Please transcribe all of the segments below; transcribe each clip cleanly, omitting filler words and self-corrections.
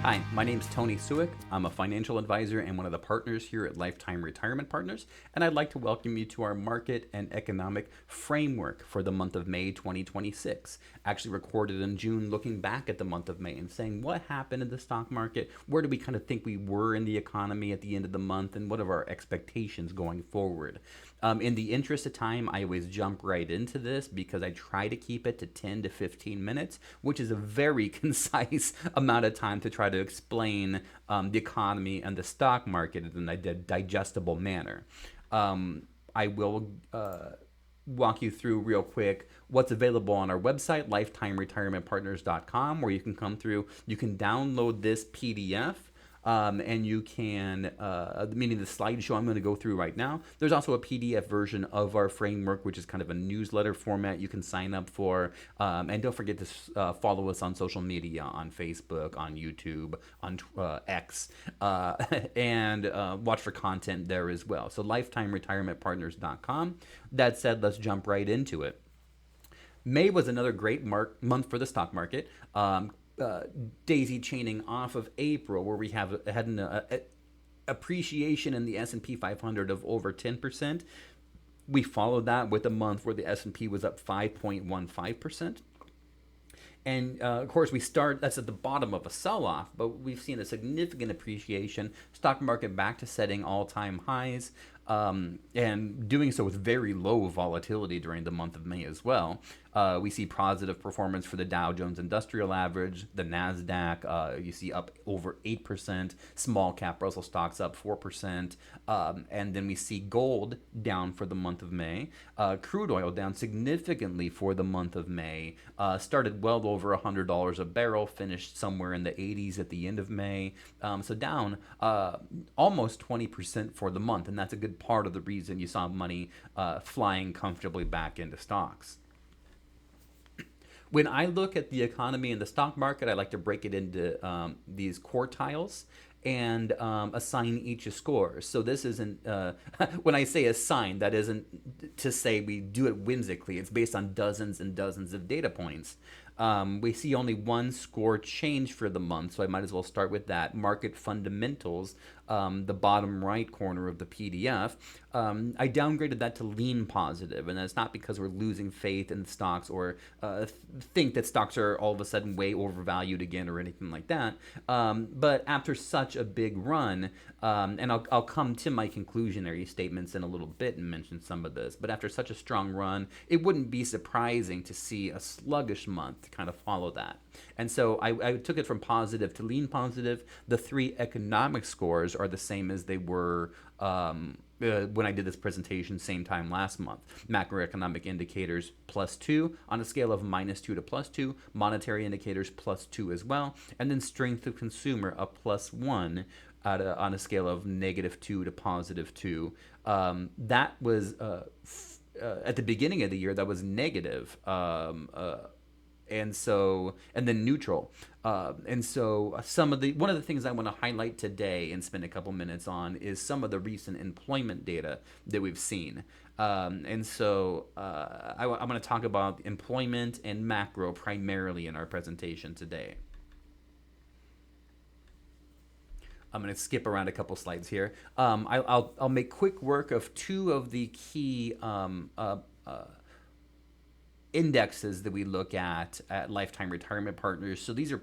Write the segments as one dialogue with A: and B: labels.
A: Hi, my name's Tony Suick. I'm a financial advisor and one of the partners here at Lifetime Retirement Partners, and I'd like to welcome you to our market and economic framework for the month of May 2026. Actually recorded in June, looking back at the month of May and saying what happened in the stock market, where do we kind of think we were in the economy at the end of the month, and what are our expectations going forward. In the interest of time, I always jump right into this because I try to keep it to 10 to 15 minutes, which is a very concise amount of time to try to explain the economy and the stock market in a digestible manner. I will walk you through real quick what's available on our website, lifetimeretirementpartners.com, where you can come through. You can download this PDF. And you can, meaning the slideshow I'm going to go through right now. There's also a PDF version of our framework, which is kind of a newsletter format you can sign up for. And don't forget to follow us on social media, on Facebook, on YouTube, on X, and watch for content there as well. So lifetimeretirementpartners.com. That said, let's jump right into it. May was another great month for the stock market. Daisy chaining off of April, where we had an appreciation in the S&P 500 of over 10%. We followed that with a month where the S&P was up 5.15%. And of course, that's at the bottom of a sell off, but we've seen a significant appreciation. Stock market back to setting all time highs, and doing so with very low volatility during the month of May as well. We see positive performance for the Dow Jones Industrial Average, the NASDAQ, you see up over 8%, small cap Russell stocks up 4%, and then we see gold down for the month of May. Crude oil down significantly for the month of May, started well over $100 a barrel, finished somewhere in the 80s at the end of May, so down almost 20% for the month, and that's a good part of the reason you saw money flying comfortably back into stocks. When I look at the economy and the stock market, I like to break it into these quartiles and assign each a score. So this isn't, when I say assign, that isn't to say we do it whimsically. It's based on dozens and dozens of data points. We see only one score change for the month, so I might as well start with that. Market fundamentals, the bottom right corner of the PDF. I downgraded that to lean positive, and that's not because we're losing faith in stocks or think that stocks are all of a sudden way overvalued again or anything like that. But after such a big run, and I'll come to my conclusionary statements in a little bit and mention some of this, but after such a strong run, it wouldn't be surprising to see a sluggish month to kind of follow that. And so I took it from positive to lean positive. The three economic scores are the same as they were when I did this presentation same time last month. Macroeconomic indicators +2 on a scale of -2 to +2. Monetary indicators +2 as well. And then strength of consumer a +1 on a scale of -2 to +2. That was at the beginning of the year, that was negative. And then neutral. And so one of the things I want to highlight today and spend a couple minutes on is some of the recent employment data that we've seen. I'm going to talk about employment and macro primarily in our presentation today. I'm going to skip around a couple slides here. I'll make quick work of two of the key indexes that we look at Lifetime Retirement Partners. So these are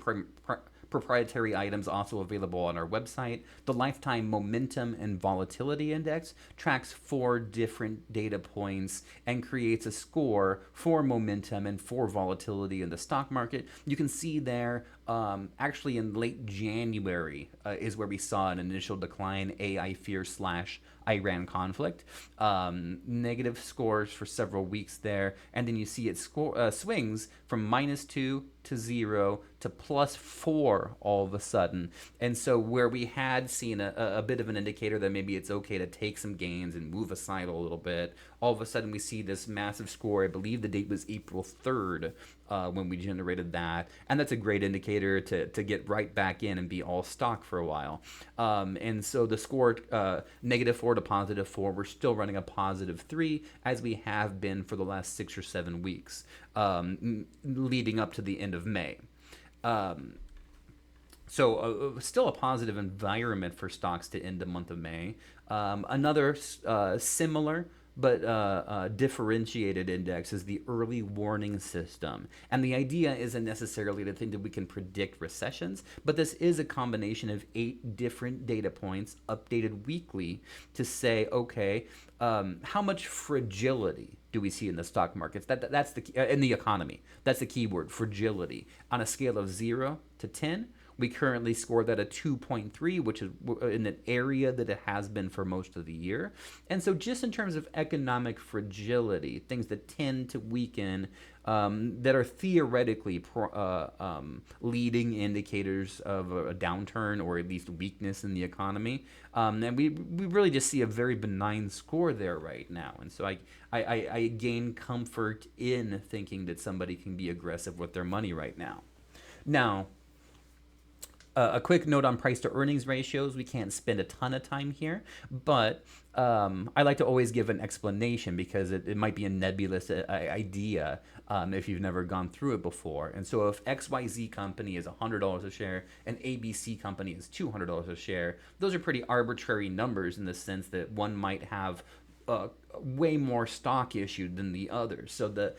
A: proprietary items also available on our website. The Lifetime Momentum and Volatility Index tracks 4 different data points and creates a score for momentum and for volatility in the stock market. You can see there, actually in late January is where we saw an initial decline, AI fear / Iran conflict. Negative scores for several weeks there, and then you see it swings from -2 to 0 to +4 all of a sudden. And so where we had seen a bit of an indicator that maybe it's okay to take some gains and move aside a little bit, all of a sudden we see this massive score. I believe the date was April 3rd when we generated that. And that's a great indicator to get right back in and be all stock for a while. And so the score, -4 to +4, we're still running a +3 as we have been for the last 6 or 7 weeks leading up to the end of May. Still a positive environment for stocks to end the month of May. Another similar but differentiated index is the early warning system. And the idea isn't necessarily to think that we can predict recessions, but this is a combination of 8 different data points updated weekly to say, okay, how much fragility do we see in the stock markets? That's the in the economy. That's the key word, fragility. On a scale of 0 to 10, we currently score that a 2.3, which is in an area that it has been for most of the year. And so, just in terms of economic fragility, things that tend to weaken, that are theoretically leading indicators of a downturn or at least weakness in the economy. And we really just see a very benign score there right now. And so I gain comfort in thinking that somebody can be aggressive with their money right now. Now, a quick note on price to earnings ratios. We can't spend a ton of time here, but I like to always give an explanation because it might be a nebulous idea if you've never gone through it before. And so if XYZ company is $100 a share and ABC company is $200 a share, those are pretty arbitrary numbers in the sense that one might have way more stock issued than the other. So the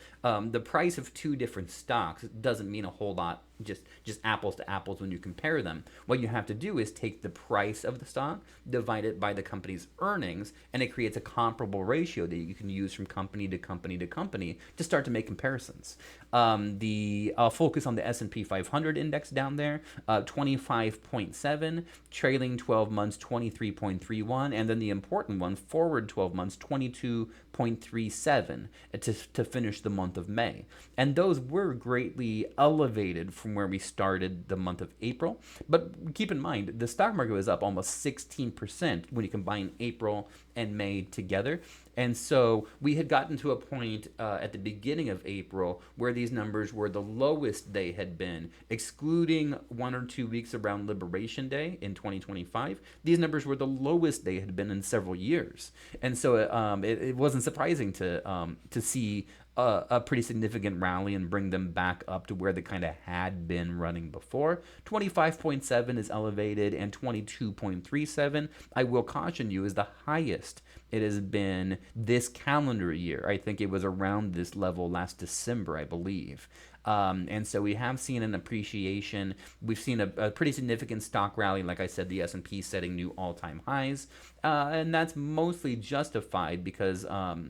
A: price of 2 different stocks doesn't mean a whole lot, just apples to apples when you compare them. What you have to do is take the price of the stock, divide it by the company's earnings, and it creates a comparable ratio that you can use from company to company to company to start to make comparisons. I'll focus on the S&P 500 index down there, 25.7, trailing 12 months 23.31, and then the important one, forward 12 months 22.37 to finish the month of May. And those were greatly elevated from where we started the month of April. But keep in mind, the stock market was up almost 16% when you combine April and May together. And so we had gotten to a point at the beginning of April where these numbers were the lowest they had been, excluding 1 or 2 weeks around Liberation Day in 2025. These numbers were the lowest they had been in several years. And so it wasn't surprising to see a pretty significant rally and bring them back up to where they kind of had been running before. 25.7 is elevated, and 22.37, I will caution you, is the highest it has been this calendar year. I think it was around this level last December, I believe. And so we have seen an appreciation. We've seen a pretty significant stock rally. Like I said, the S&P setting new all-time highs. And that's mostly justified because of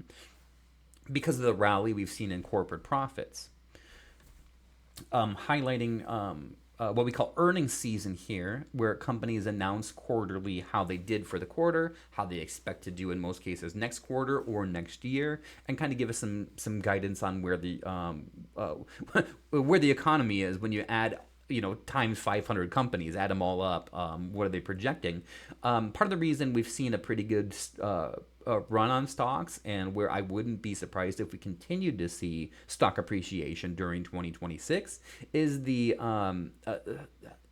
A: the rally we've seen in corporate profits. Highlighting what we call earnings season here, where companies announce quarterly how they did for the quarter, how they expect to do in most cases next quarter or next year, and kind of give us some guidance on where the economy is when you add times 500 companies, add them all up. What are they projecting? Part of the reason we've seen a pretty good run on stocks, and where I wouldn't be surprised if we continued to see stock appreciation during 2026, is the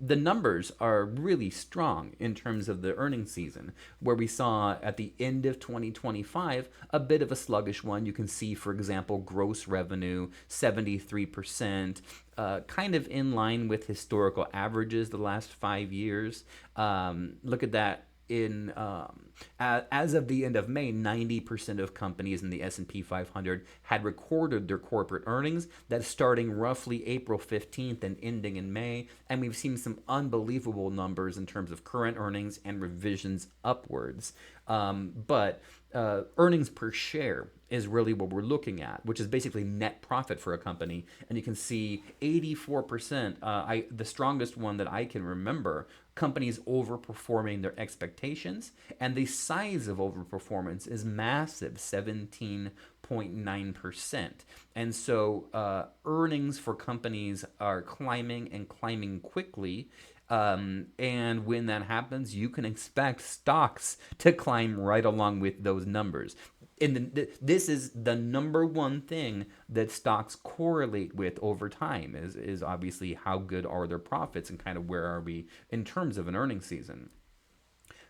A: numbers are really strong in terms of the earnings season, where we saw at the end of 2025 a bit of a sluggish one. You can see, for example, gross revenue 73%, kind of in line with historical averages the last 5 years. Look at that. As of the end of May, 90% of companies in the S&P 500 had recorded their corporate earnings. That's starting roughly April 15th and ending in May. And we've seen some unbelievable numbers in terms of current earnings and revisions upwards. But earnings per share is really what we're looking at, which is basically net profit for a company. And you can see 84%, the strongest one that I can remember, companies overperforming their expectations. And the size of overperformance is massive, 17.9%. And so earnings for companies are climbing and climbing quickly. And when that happens, you can expect stocks to climb right along with those numbers. This is the number one thing that stocks correlate with over time is obviously how good are their profits and kind of where are we in terms of an earnings season.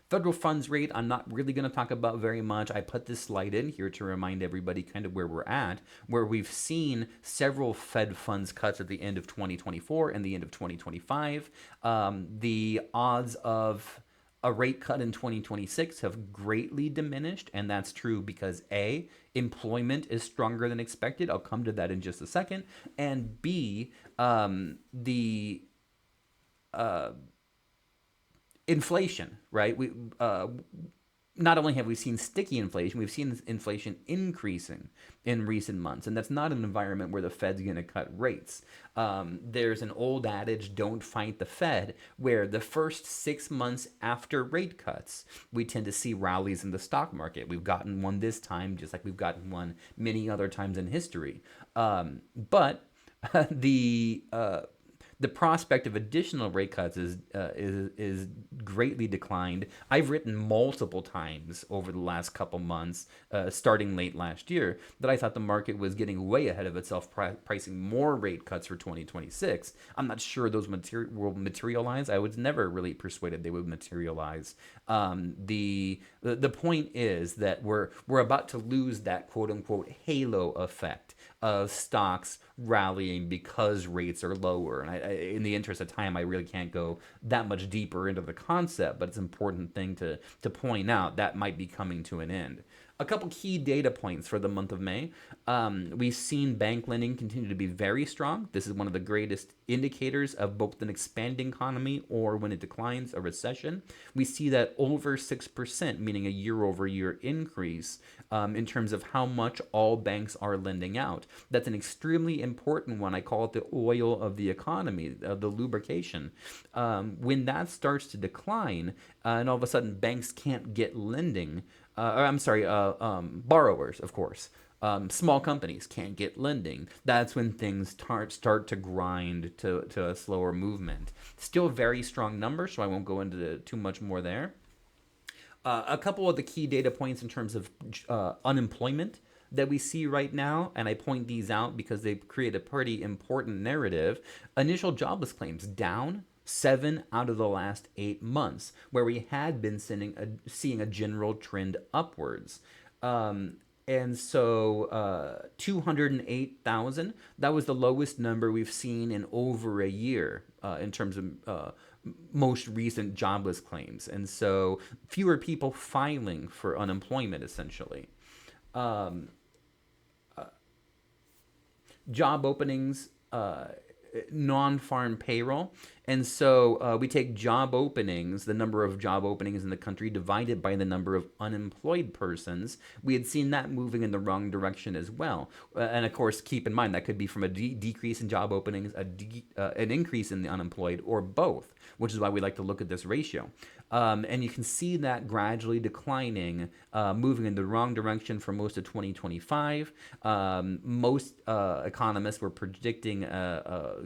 A: Federal funds rate, I'm not really going to talk about very much. I put this slide in here to remind everybody kind of where we're at, where we've seen several Fed funds cuts at the end of 2024 and the end of 2025. The odds of a rate cut in 2026 have greatly diminished, and that's true because A, employment is stronger than expected. I'll come to that in just a second. And B, the inflation, right? Not only have we seen sticky inflation, we've seen inflation increasing in recent months, and that's not an environment where the Fed's going to cut rates. There's an old adage, don't fight the Fed, where the first 6 months after rate cuts, we tend to see rallies in the stock market. We've gotten one this time, just like we've gotten one many other times in history. But the the prospect of additional rate cuts is greatly declined. I've written multiple times over the last couple months, starting late last year, that I thought the market was getting way ahead of itself, pricing more rate cuts for 2026. I'm not sure those will materialize. I was never really persuaded they would materialize. The point is that we're about to lose that quote unquote halo effect of stocks rallying because rates are lower. And in the interest of time, I really can't go that much deeper into the concept, but it's an important thing to point out that might be coming to an end. A couple key data points for the month of May. We've seen bank lending continue to be very strong. This is one of the greatest indicators of both an expanding economy or, when it declines, a recession. We see that over 6%, meaning a year over year increase in terms of how much all banks are lending out. That's an extremely important one. I call it the oil of the economy, the lubrication. When that starts to decline, and all of a sudden banks can't get lending, borrowers, of course. Small companies can't get lending. That's when things start to grind to a slower movement. Still very strong numbers, so I won't go into too much more there. A couple of the key data points in terms of unemployment that we see right now, and I point these out because they create a pretty important narrative. Initial jobless claims down 7 out of the last 8 months, where we had been seeing a general trend upwards. And so 208,000, that was the lowest number we've seen in over a year in terms of most recent jobless claims. And so fewer people filing for unemployment, essentially. Job openings, non-farm payroll. And so we take job openings, the number of job openings in the country divided by the number of unemployed persons. We had seen that moving in the wrong direction as well. And of course, keep in mind that could be from a decrease in job openings, an increase in the unemployed, or both, which is why we like to look at this ratio. And you can see that gradually declining, moving in the wrong direction for most of 2025. Most economists were predicting a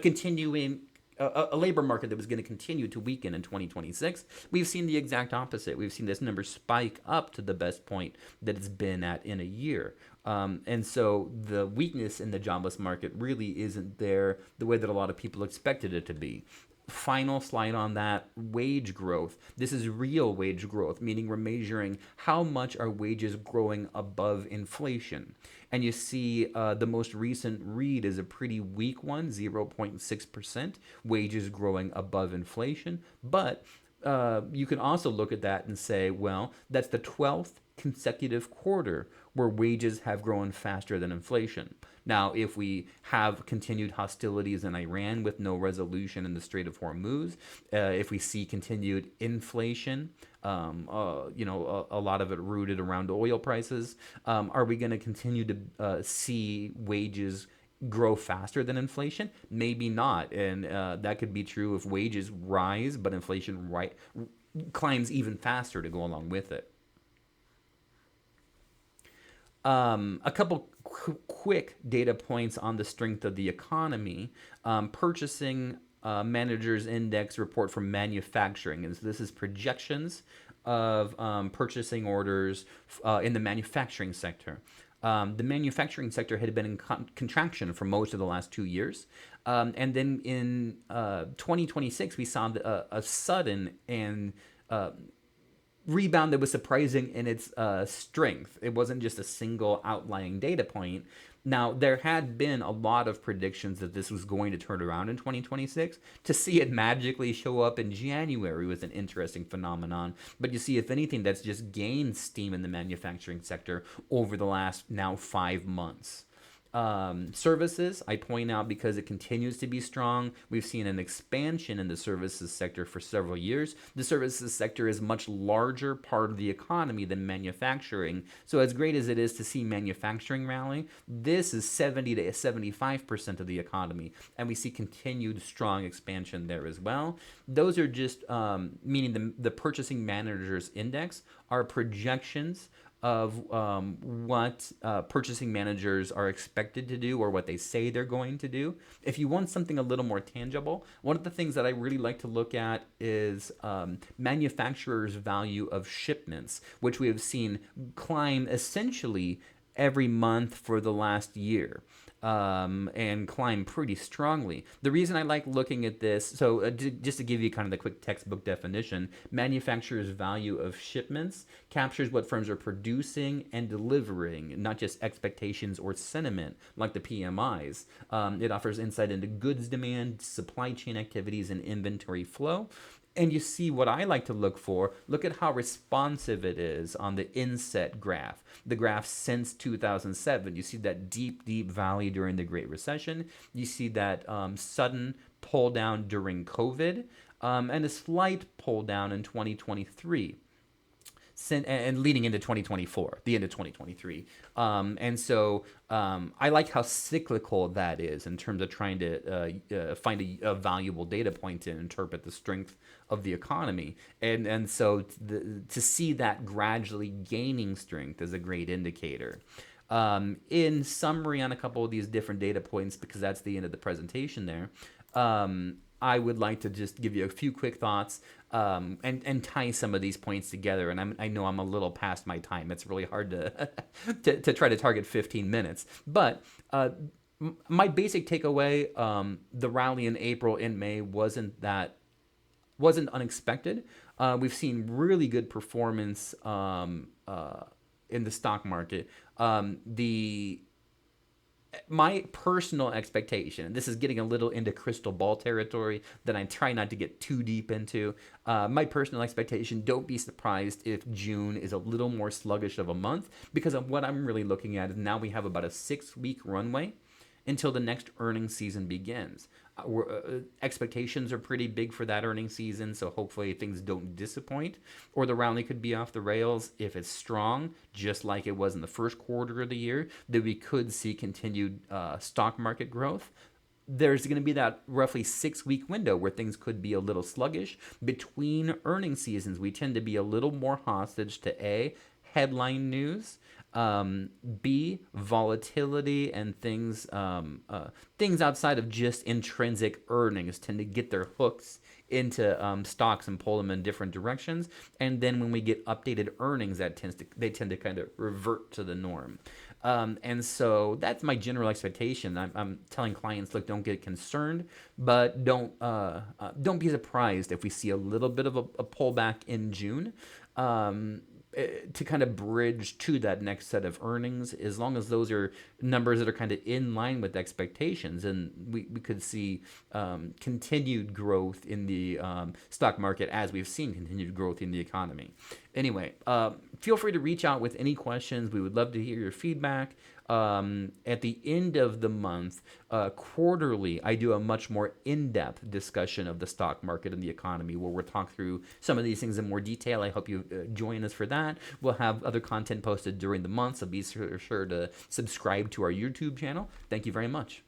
A: continuing a labor market that was going to continue to weaken in 2026. We've seen the exact opposite. We've seen this number spike up to the best point that it's been at in a year. And so the weakness in the jobless market really isn't there the way that a lot of people expected it to be. Final slide on that, wage growth. This is real wage growth, meaning we're measuring how much are wages growing above inflation. And you see the most recent read is a pretty weak one, 0.6%, wages growing above inflation. But you can also look at that and say, well, that's the 12th consecutive quarter where wages have grown faster than inflation. Now, if we have continued hostilities in Iran with no resolution in the Strait of Hormuz, if we see continued inflation, a lot of it rooted around oil prices, are we going to continue to see wages grow faster than inflation? Maybe not. And that could be true if wages rise, but inflation climbs even faster to go along with it. A couple quick data points on the strength of the economy. Purchasing Managers Index report from manufacturing. And so this is projections of purchasing orders in the manufacturing sector. The manufacturing sector had been in contraction for most of the last 2 years. And then in 2026, we saw a sudden and rebound that was surprising in its strength. It wasn't just a single outlying data point. Now, there had been a lot of predictions that this was going to turn around in 2026. To see it magically show up in January was an interesting phenomenon. But you see, if anything, that's just gained steam in the manufacturing sector over the last now 5 months. Services, I point out because it continues to be strong. We've seen an expansion in the services sector for several years. The services sector is a much larger part of the economy than manufacturing. So as great as it is to see manufacturing rally, this is 70 to 75% of the economy. And we see continued strong expansion there as well. Those are just meaning the Purchasing Managers Index are projections of what purchasing managers are expected to do or what they say they're going to do. If you want something a little more tangible, one of the things that I really like to look at is manufacturers' value of shipments, which we have seen climb essentially every month for the last year, and climb pretty strongly. The reason I like looking at this, so just to give you kind of the quick textbook definition, manufacturers' value of shipments captures what firms are producing and delivering, not just expectations or sentiment like the PMIs. It offers insight into goods demand, supply chain activities, and inventory flow. And you see what I like to look for. Look at how responsive it is on the inset graph, the graph since 2007. You see that deep, deep valley during the Great Recession. You see that sudden pull down during COVID, and a slight pull down in 2023 and leading into 2024, the end of 2023. And so I like how cyclical that is in terms of trying to find a valuable data point to interpret the strength of the economy. And so to see that gradually gaining strength is a great indicator. In summary on a couple of these different data points, because that's the end of the presentation there, I would like to just give you a few quick thoughts and tie some of these points together. And I know I'm a little past my time. It's really hard to try to target 15 minutes. But my basic takeaway, the rally in April and May wasn't unexpected. We've seen really good performance in the stock market. My personal expectation, and this is getting a little into crystal ball territory that I try not to get too deep into. My personal expectation, don't be surprised if June is a little more sluggish of a month, because of what I'm really looking at is now we have about a 6-week runway until the next earnings season begins. Expectations are pretty big for that earnings season, so hopefully things don't disappoint, or the rally could be off the rails. If it's strong, just like it was in the first quarter of the year, that we could see continued stock market growth. There's going to be that roughly 6-week window where things could be a little sluggish. Between earnings seasons, we tend to be a little more hostage to A, headline news, B, volatility, and things outside of just intrinsic earnings tend to get their hooks into stocks and pull them in different directions. And then when we get updated earnings, they tend to kind of revert to the norm. And so that's my general expectation. I'm telling clients, look, don't get concerned, but don't be surprised if we see a little bit of a pullback in June. To kind of bridge to that next set of earnings, as long as those are numbers that are kind of in line with expectations, and we could see continued growth in the stock market as we've seen continued growth in the economy. Anyway, feel free to reach out with any questions. We would love to hear your feedback. At the end of the month, quarterly, I do a much more in-depth discussion of the stock market and the economy, where we'll talk through some of these things in more detail. I hope you join us for that. We'll have other content posted during the month, so be sure to subscribe to our YouTube channel. Thank you very much.